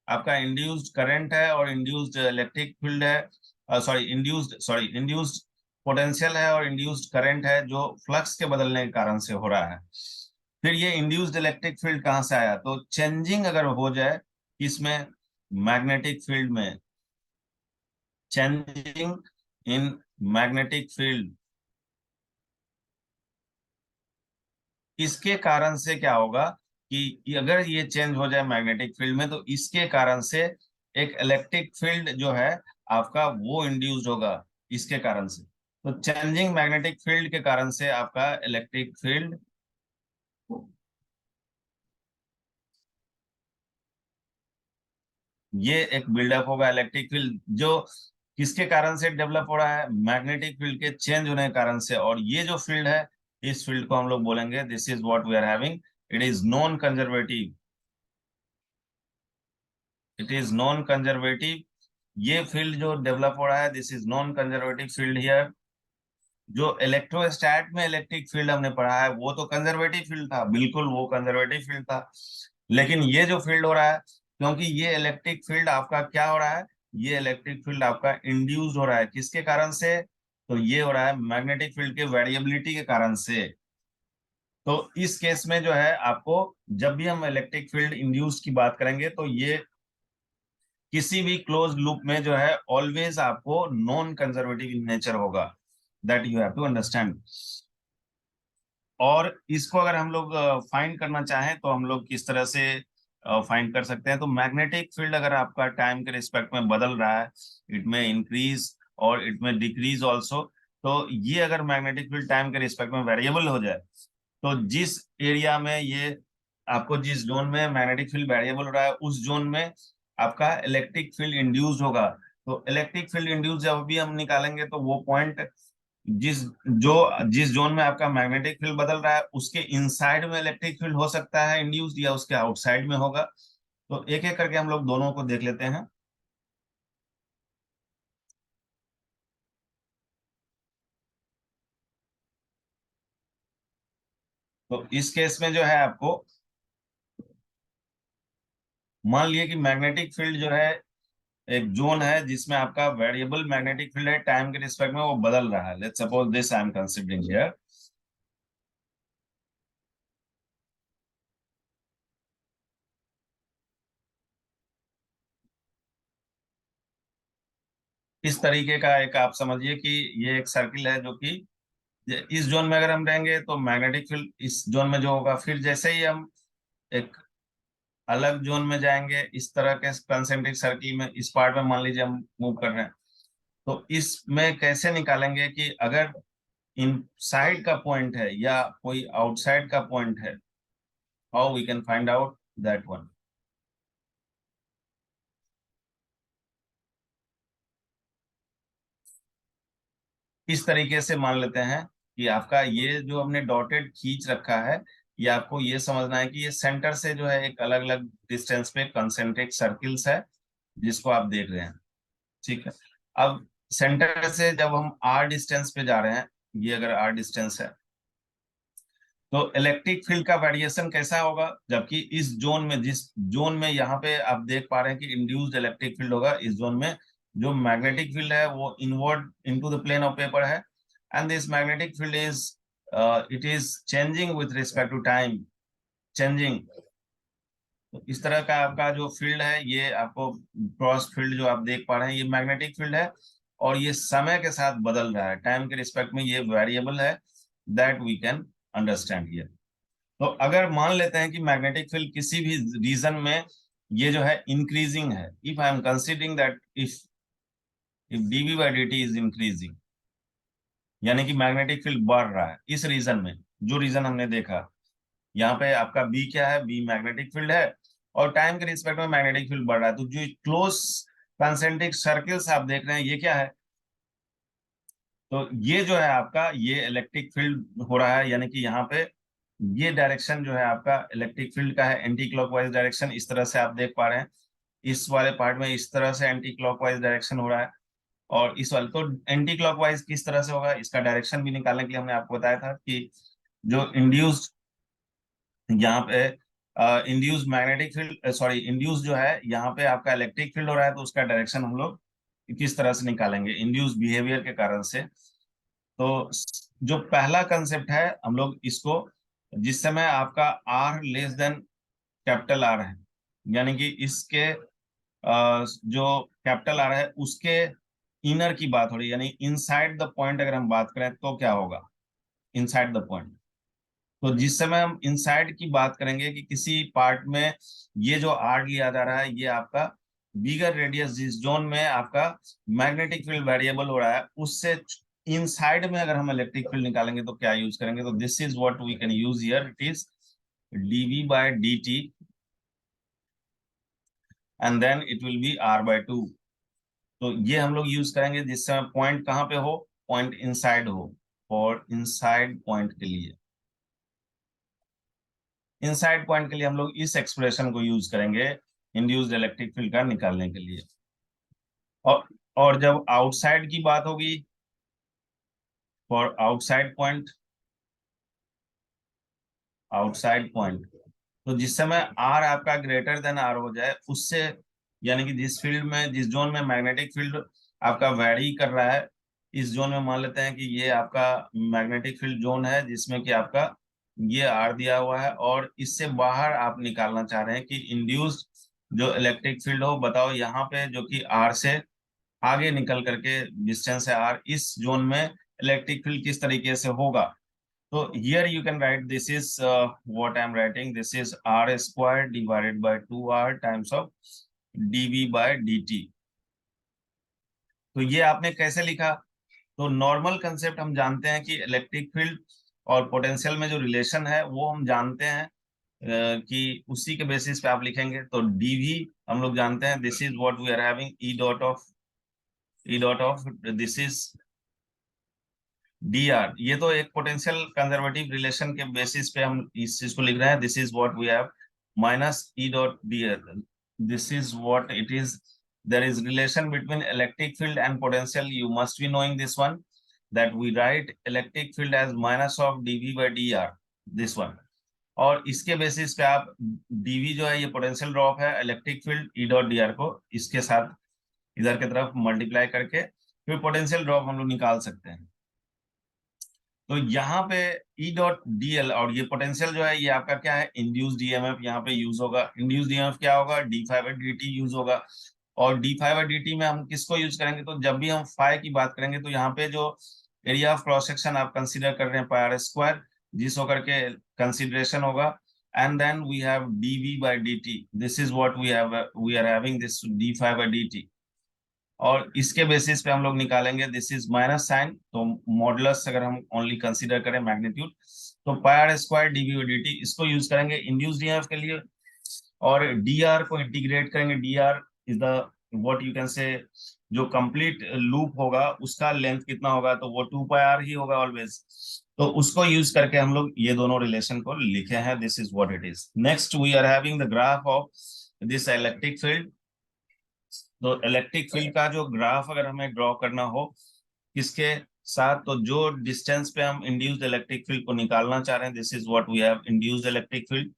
आपका इंड्यूस्ड करंट है और इंड्यूस्ड इलेक्ट्रिक फील्ड है, इंड्यूस्ड पोटेंशियल है और इंड्यूस्ड करंट है जो फ्लक्स के बदलने के कारण से हो रहा है। फिर ये इंड्यूस्ड इलेक्ट्रिक फील्ड कहाँ से आया? तो चेंजिंग अगर हो जाए इसमें, मैग्नेटिक फील्ड में, चेंजिंग इन मैग्नेटिक फील्ड, इसके कारण से क्या होगा कि अगर ये चेंज हो जाए मैग्नेटिक फील्ड में तो इसके कारण से एक इलेक्ट्रिक फील्ड जो है आपका वो इंड्यूस्ड होगा इसके कारण से। तो चेंजिंग मैग्नेटिक फील्ड के कारण से आपका इलेक्ट्रिक फील्ड, ये एक बिल्डअप होगा इलेक्ट्रिक फील्ड जो किसके कारण से डेवलप हो रहा है? मैग्नेटिक फील्ड के चेंज होने के कारण से। और ये जो फील्ड है इस फील्ड को हम लोग बोलेंगे this is what we are having, it is non conservative, it is non conservative. ये फील्ड जो डेवलप हो रहा है this is non conservative field here. जो इलेक्ट्रोस्टैट में इलेक्ट्रिक फील्ड हमने पढ़ा है वो तो कंजर्वेटिव फील्ड था, बिल्कुल वो कंजर्वेटिव फील्ड था, लेकिन ये जो फील्ड हो रहा है, क्योंकि ये इलेक्ट्रिक फील्ड आपका क्या हो रहा है, ये इलेक्ट्रिक फील्ड आपका इंड्यूस्ड हो रहा है किसके कारण से? तो ये हो रहा है मैग्नेटिक फील्ड के वेरिएबिलिटी के कारण से। तो इस केस में जो है आपको, जब भी हम इलेक्ट्रिक फील्ड इंड्यूस की बात करेंगे तो ये किसी भी क्लोज लूप में जो है ऑलवेज आपको नॉन कंजर्वेटिव इन नेचर होगा, that you have to understand. और इसको अगर हम लोग फाइंड करना चाहें तो हम लोग किस तरह से फाइंड कर सकते हैं? तो मैग्नेटिक फील्ड अगर आपका टाइम के रिस्पेक्ट में बदल रहा है, इट में इंक्रीज और इट में डिक्रीज ऑल्सो, तो ये अगर मैग्नेटिक फील्ड टाइम के रिस्पेक्ट में वेरिएबल हो जाए तो जिस एरिया में ये आपको, जिस जोन में मैग्नेटिक फील्ड वेरिएबल हो रहा है उस जोन में आपका इलेक्ट्रिक फील्ड इंड्यूस होगा। तो इलेक्ट्रिक फील्ड इंड्यूस जब भी हम निकालेंगे तो वो पॉइंट जिस जो जिस जोन में आपका मैग्नेटिक फील्ड बदल रहा है उसके इनसाइड में इलेक्ट्रिक फील्ड हो सकता है इंड्यूस्ड, या उसके आउटसाइड में होगा। तो एक एक करके हम लोग दोनों को देख लेते हैं। तो इस केस में जो है आपको मान लिया कि मैग्नेटिक फील्ड जो है एक जोन है जिसमें आपका वेरिएबल मैग्नेटिक फील्ड है, टाइम के रिस्पेक्ट में वो बदल रहा है। Let's suppose this I am considering here. इस तरीके का एक आप समझिए कि ये एक सर्किल है जो कि इस जोन में अगर हम रहेंगे तो मैग्नेटिक फील्ड इस जोन में जो होगा, फिर जैसे ही हम एक अलग जोन में जाएंगे इस तरह के कंसेंट्रिक सर्किल में, इस पार्ट में मान लीजिए हम मूव कर रहे हैं, तो इसमें कैसे निकालेंगे कि अगर इन साइड का पॉइंट है या कोई आउटसाइड का पॉइंट है, how we can find out that one. इस तरीके से मान लेते हैं कि आपका ये जो हमने डॉटेड खींच रखा है, ये आपको ये समझना है कि ये सेंटर से जो है एक अलग अलग डिस्टेंस पे कंसेंट्रिक सर्किल्स है जिसको आप देख रहे हैं। ठीक है। अब सेंटर से जब हम आर डिस्टेंस पे जा रहे हैं, ये अगर आर डिस्टेंस है, तो इलेक्ट्रिक फील्ड का वेरिएशन कैसा होगा, जबकि इस जोन में जिस जोन में यहाँ पे आप देख पा रहे हैं कि इंड्यूस्ड इलेक्ट्रिक फील्ड होगा, इस जोन में जो मैग्नेटिक फील्ड है वो inward into the plane of paper है, and this magnetic field is it is changing with respect to time, changing. तो इस तरह का आपका जो फील्ड है, ये आपको क्रॉस फील्ड जो आप देख पा रहे हैं ये मैग्नेटिक फील्ड है, और ये समय के साथ बदल रहा है, टाइम के रिस्पेक्ट में ये वेरिएबल है, that we can understand here. तो अगर मान लेते हैं कि मैग्नेटिक फील्ड किसी भी रीजन में ये जो है इंक्रीजिंग है, if I am considering that if dv by d t is increasing, यानी कि मैग्नेटिक फील्ड बढ़ रहा है इस रीजन में, जो रीजन हमने देखा यहाँ पे आपका बी क्या है, बी मैग्नेटिक फील्ड है, और टाइम के रिस्पेक्ट में मैग्नेटिक फील्ड बढ़ रहा है, तो जो क्लोज कंसेंट्रिक सर्किल्स आप देख रहे हैं ये क्या है, तो ये जो है आपका ये इलेक्ट्रिक फील्ड हो रहा है, यानी कि यहाँ पे ये डायरेक्शन जो है आपका इलेक्ट्रिक फील्ड का है, एंटी क्लॉकवाइज डायरेक्शन, इस तरह से आप देख पा रहे हैं। इस वाले पार्ट में इस तरह से एंटी क्लॉकवाइज डायरेक्शन हो रहा है, और इस वाले तो एंटी क्लॉकवाइज किस तरह से होगा, इसका डायरेक्शन भी निकालने के लिए हमने आपको बताया था कि जो इंड्यूस्ड यहाँ पे induce magnetic field, sorry induce जो है यहाँ पे आपका इलेक्ट्रिक फील्ड हो रहा है, तो उसका डायरेक्शन हम लोग किस तरह से निकालेंगे इंड्यूस बिहेवियर के कारण से। तो जो पहला कंसेप्ट है हम लोग इसको, जिस समय आपका r less than capital R है, यानी कि इसके जो कैपिटल आर है उसके इनर की बात हो रही है, यानी इनसाइड द पॉइंट अगर हम बात करें तो क्या होगा, इनसाइड द पॉइंट। तो जिस समय हम इनसाइड की बात करेंगे कि किसी पार्ट में ये जो आर लिया जा रहा है, ये आपका बिगर रेडियस जिस जोन में आपका मैग्नेटिक फील्ड वेरिएबल हो रहा है उससे इनसाइड में अगर हम इलेक्ट्रिक फील्ड निकालेंगे तो क्या यूज करेंगे, तो this is what we can use here, it is dv by d t, and then it will be r by two. तो ये हम लोग यूज करेंगे जिस समय पॉइंट कहाँ पे हो, पॉइंट इनसाइड हो, और इनसाइड पॉइंट के लिए, इनसाइड पॉइंट के लिए हम लोग इस एक्सप्रेशन को यूज करेंगे इंड्यूस्ड इलेक्ट्रिक फील्ड का निकालने के लिए। और और जब आउटसाइड की बात होगी, for outside point, outside point, तो जिस समय आर आपका ग्रेटर देन आर हो जाए उससे, यानी कि जिस फील्ड में जिस जोन में मैग्नेटिक फील्ड आपका वैरी कर रहा है, इस जोन में मान लेते हैं कि ये आपका मैग्नेटिक फील्ड जोन है जिसमें कि आपका ये आर दिया हुआ है, और इससे बाहर आप निकालना चाह रहे हैं कि इंड्यूस्ड जो इलेक्ट्रिक फील्ड हो, बताओ यहाँ पे जो कि आर से आगे निकल करके डिस्टेंस है आर, इस जोन में इलेक्ट्रिक फील्ड किस तरीके से होगा। तो here you can write this is what I am writing, this is r square divided by 2r times of dv by dt। तो ये आपने कैसे लिखा, तो नॉर्मल कंसेप्ट हम जानते हैं कि इलेक्ट्रिक फील्ड और पोटेंशियल में जो रिलेशन है वो हम जानते हैं, कि उसी के बेसिस पे आप लिखेंगे। तो dv हम लोग जानते हैं, this is what we are having, e dot of this is d r, ये तो एक पोटेंशियल कंजर्वेटिव रिलेशन के बेसिस पे हम इस चीज को लिख रहे हैं। This is what we have minus e dot d r, this is what it is. There is relation between electric field and potential, you must be knowing this one, that we write electric field as minus of DV by d r, this one. और इसके basis पे आप dv जो है ये potential drop है, electric field e dot d r को इसके साथ इधर की तरफ मल्टीप्लाई करके फिर पोटेंशियल ड्रॉप हम लोग निकाल सकते हैं। तो यहाँ पे ई डॉट डी एल, और ये पोटेंशियल जो है ये आपका क्या है, इंड्यूस्ड ईएमएफ यहाँ पे यूज होगा। इंड्यूस्ड ईएमएफ क्या होगा, D five by d T use होगा। और D five by d T में हम किसको यूज करेंगे, तो जब भी हम फाइव की बात करेंगे तो यहाँ पे जो एरिया ऑफ क्रॉस सेक्शन आप कंसीडर कर रहे हैं पाई आर स्क्वायर, जिस होकर के कंसिडरेशन होगा। And then we have d v by d t, this is what we are having this d five by d t. और इसके बेसिस पे हम लोग निकालेंगे दिस इज माइनस साइन, तो मॉडुलस अगर हम ओनली कंसीडर करें मैग्नीट्यूड, तो pi r square d v d t, इसको यूज करेंगे इंड्यूस्ड ईएमएफ के लिए। और डी आर को इंटीग्रेट करेंगे, d r is the what you can से, जो कंप्लीट लूप होगा उसका लेंथ कितना होगा, तो वो टू पाई आर ही होगा ऑलवेज। तो उसको यूज करके हम लोग ये दोनों रिलेशन को लिखे हैं, this is what it is. Next we are having the graph of this electric field. तो इलेक्ट्रिक फील्ड का जो ग्राफ अगर हमें ड्रॉ करना हो किसके साथ, तो जो डिस्टेंस पे हम इंड्यूस्ड इलेक्ट्रिक फील्ड को निकालना चाह रहे हैं, this is what we have induced electric field.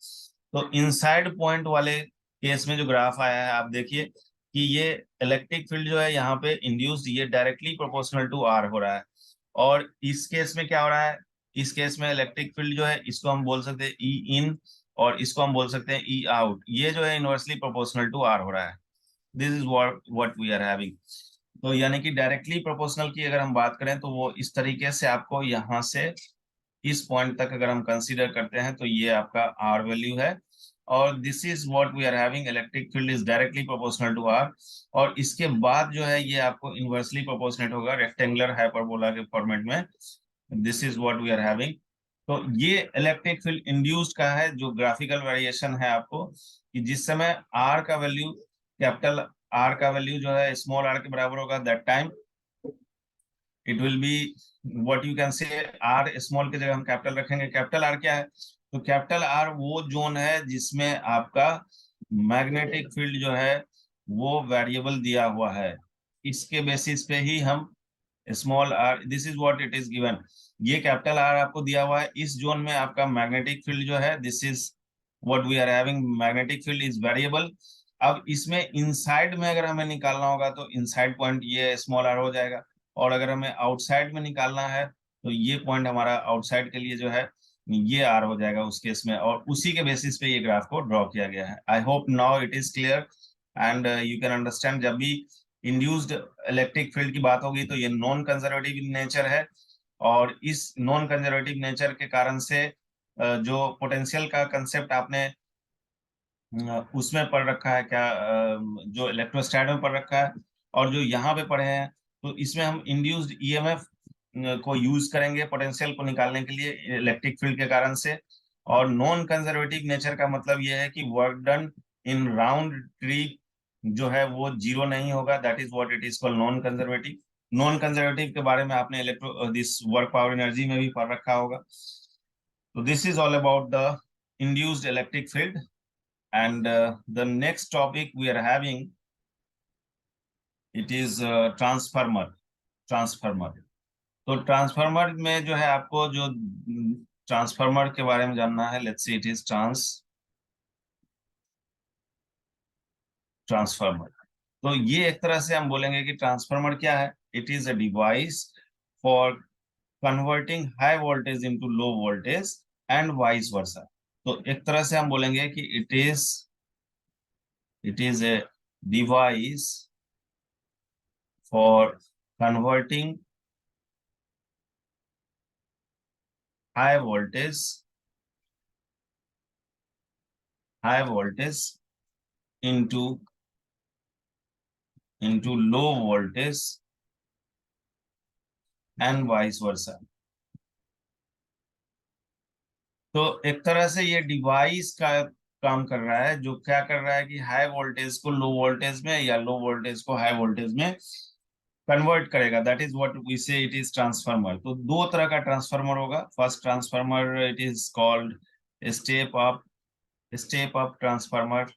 तो इनसाइड पॉइंट वाले केस में जो ग्राफ आया है आप देखिए कि ये इलेक्ट्रिक फील्ड जो है यहाँ पे इंड्यूस्ड, ये डायरेक्टली प्रोपोर्शनल टू आर हो रहा है। और इस केस में क्या हो रहा है, इस केस में इलेक्ट्रिक फील्ड जो है इसको हम बोल सकते हैं ई इन, और इसको हम बोल सकते हैं ई आउट, ये जो है इनवर्सली प्रोपोर्शनल टू आर हो रहा है। This is what we are having. तो यानी कि डायरेक्टली प्रोपोर्शनल की अगर हम बात करें तो वो इस तरीके से आपको यहाँ से इस पॉइंट तक अगर हम कंसीडर करते हैं तो ये आपका आर वैल्यू है। और this is what we are having, electric field is directly proportional to r. और इसके बाद जो है ये आपको इनवर्सली प्रोपोर्शनेट होगा रेक्टेंगुलर हाइपरबोला के फॉर्मेट में, this is what we are having. तो ये इलेक्ट्रिक फील्ड इंड्यूस्ड का है जो ग्राफिकल वेरिएशन है आपको, कि जिस समय आर का वैल्यू, कैपिटल आर का वैल्यू जो है स्मॉल आर के बराबर होगा, that time it will be what you can say, r small की जगह हम कैपिटल रखेंगे। कैपिटल आर क्या है, तो कैपिटल आर वो जोन है जिसमें आपका मैग्नेटिक फील्ड जो है वो वेरिएबल दिया हुआ है, इसके बेसिस पे ही हम small r, this is what it is given. ये कैपिटल आर आपको दिया हुआ है, इस जोन में आपका मैग्नेटिक फील्ड जो है, this is what we are having, magnetic field is variable. अब इसमें इनसाइड में अगर हमें निकालना होगा तो इनसाइड पॉइंट ये स्मॉल आर हो जाएगा, और अगर हमें आउटसाइड में निकालना है तो ये पॉइंट हमारा आउटसाइड के लिए जो है ये आर हो जाएगा उस केस में। और उसी के बेसिस पे ये ग्राफ को ड्रॉ किया गया है। I hope now it is clear and you can understand. जब भी इंड्यूस्ड इलेक्ट्रिक फील्ड की बात होगी तो ये नॉन कंजर्वेटिव इन नेचर है, और इस नॉन कंजर्वेटिव नेचर के कारण से जो पोटेंशियल का कंसेप्ट आपने उसमें पढ़ रखा है क्या, जो इलेक्ट्रोस्टैट में पढ़ रखा है और जो यहाँ पे पढ़े हैं, तो इसमें हम इंड्यूस्ड ईएमएफ को यूज करेंगे पोटेंशियल को निकालने के लिए इलेक्ट्रिक फील्ड के कारण से। और नॉन कंजर्वेटिव नेचर का मतलब यह है कि work done in round tree जो है वो जीरो नहीं होगा, that is what it is called non conservative. Non conservative के बारे में आपने electro this work power energy में भी पढ़ रखा होगा। तो this is all about the induced electric field. And the next topic we are having, it is transformer। Transformer, तो ट्रांसफार्मर में जो है आपको जो ट्रांसफार्मर के बारे में जानना है, let's see it is transformer. तो ये एक तरह से हम बोलेंगे कि ट्रांसफार्मर क्या है, it is a device for converting high voltage into low voltage and vice versa. तो एक तरह से हम बोलेंगे कि it is a device for converting high voltage into low voltage and vice versa। तो एक तरह से ये डिवाइस का काम कर रहा है, जो क्या कर रहा है कि हाई वोल्टेज को लो वोल्टेज में या लो वोल्टेज को हाई वोल्टेज में कन्वर्ट करेगा, दैट इज व्हाट वी से इट इज ट्रांसफार्मर। तो दो तरह का ट्रांसफार्मर होगा। First transformer it is called step up transformer,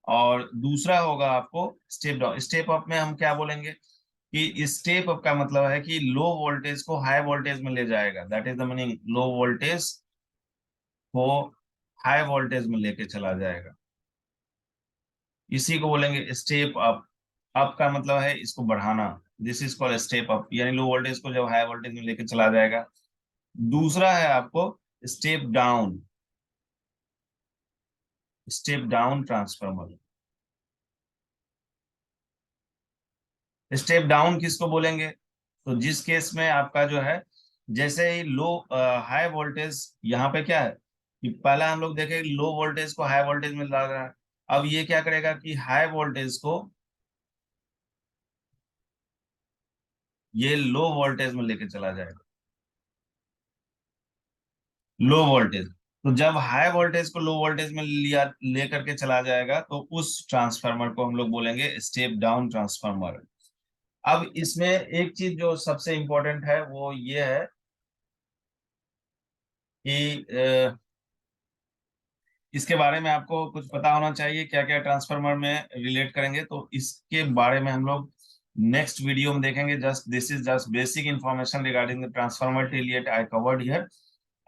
और दूसरा होगा आपको स्टेप डाउन। स्टेप अप में हम क्या बोलेंगे कि स्टेप अप का मतलब है कि लो वोल्टेज को हाई वोल्टेज में ले जाएगा, that is the meaning, low voltage को हाई वोल्टेज में लेके चला जाएगा, इसी को बोलेंगे स्टेप अप। अप का मतलब है इसको बढ़ाना, this is called step up, यानी लो वोल्टेज को जब हाई वोल्टेज में लेके चला जाएगा। दूसरा है आपको step down, step down transformer. Step down किसको बोलेंगे, तो जिस केस में आपका जो है, जैसे ही लो हाई वोल्टेज, यहाँ पे क्या है कि पहला हम लोग देखे लो वोल्टेज को हाई वोल्टेज में ला रहा है, अब ये क्या करेगा कि हाई वोल्टेज को ये लो वोल्टेज में लेके चला जाएगा, लो वोल्टेज। तो जब हाई वोल्टेज को लो वोल्टेज में लिया लेकर के चला जाएगा तो उस ट्रांसफार्मर को हम लोग बोलेंगे स्टेप डाउन ट्रांसफार्मर। अब इसमें एक चीज जो सबसे इंपॉर्टेंट है वो ये है कि इसके बारे में आपको कुछ पता होना चाहिए, क्या क्या ट्रांसफार्मर में रिलेट करेंगे, तो इसके बारे में हम लोग नेक्स्ट वीडियो में देखेंगे। Just this is just basic information regarding the transformer till yet I covered here,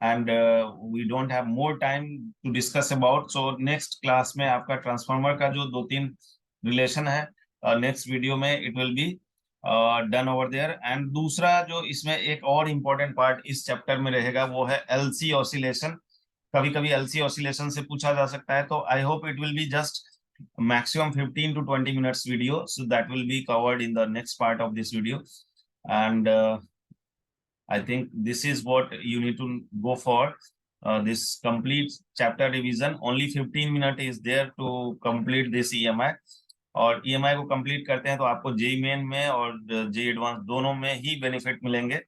and we don't have more time to discuss about. So next class में आपका ट्रांसफार्मर का जो दो तीन रिलेशन है, नेक्स्ट वीडियो में it will be done over there. And दूसरा जो इसमें एक और इम्पोर्टेंट पार्ट इस चैप्टर में रहेगा वो है एलसी ऑसिलेशन। कभी कभी एलसी ऑसिलेशन से पूछा जा सकता है, तो आई hope it will be just maximum 15 to 20 minutes video, so that will be covered in the next part of this video. And I think this is what you need to go for, this complete chapter revision. Only 15 minutes is there to complete this EMI, और EMI को complete करते हैं तो आपको JEE main में और JEE advance दोनों में ही बेनिफिट मिलेंगे।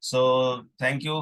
So thank you